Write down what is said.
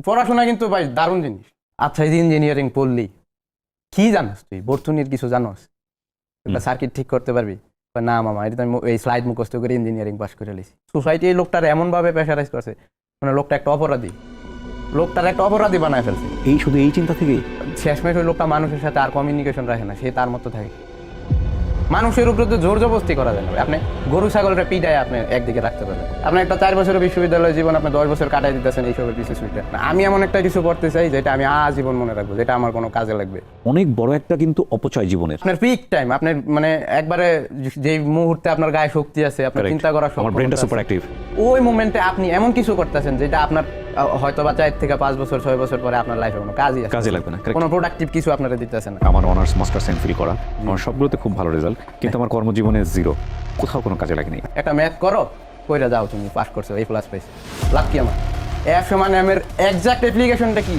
পড়াশোনা কিন্তু ভাই দারুণ জিনিস। আচ্ছা, এই যে ইঞ্জিনিয়ারিং পড়লি, কি জানোস তুই? বর্তনীর কিছু জানোস? একটা সার্কিট ঠিক করতে পারবি? না মামা, এটা আমি এই স্লাইড মুখস্থ করে ইঞ্জিনিয়ারিং পাস করে লিছি। সোসাইটি এই লোকটার এমন ভাবে প্রেশারাইজ করছে, মানে লোকটা একটা অপরাধী, লোকটার একটা অপরাধী বানায় ফেলছে। এই শুধু এই চিন্তা থেকে শেষমেশ ওই লোকটা মানুষের সাথে আর কমিউনিকেশন রাখে না, সে তার মতো থাকে। মানুষের উপরে তো জোর জবরদস্তি করা যায় না। আপনি গরু ছাগলটা পিটায় আপনি একদিকে রাখতে পারবেন। আপনি একটা 4 বছরের বিশ্ববিদ্যালয় জীবন আপনি 10 বছর কাটাই দিতেছেন এইসবের পিছু ছুটে। আমি এমন একটা কিছু করতে চাই যেটা আমি আজীবন মনে রাখবো, যেটা আমার কোনো কাজে লাগবে। অনেক বড় একটা কিন্তু অপচয় জীবনের। আপনার পিক টাইম, আপনার মানে একবারে যে মুহূর্তে আপনার গায়ে শক্তি আছে, আপনার চিন্তা করার আমার ব্রেনটা সুপার অ্যাক্টিভ, ওই মোমেন্টে আপনি এমন কিছু করতেছেন যেটা আপনার হয়তো বা 4 থেকে 5 বছর 6 বছর পরে আপনার লাইফে কোনো কাজে লাগবে না। কোনো প্রোডাক্টিভ কিছু আপনারা দিতেছেন না। আমার অনার্স মাস্টার্স এমফিল করা, আমার সবগুলোতে খুব ভালো রেজাল্ট, কিন্তু আমার কর্মজীবনে জিরো, কোথাও কোনো কাজে লাগেনি। একটা ম্যাথ করো, কইরা যাও, তুমি পাস করছো, A+ পাইছো, লাভ কি আমার? F = m এর এক্সাক্ট অ্যাপ্লিকেশনটা কি?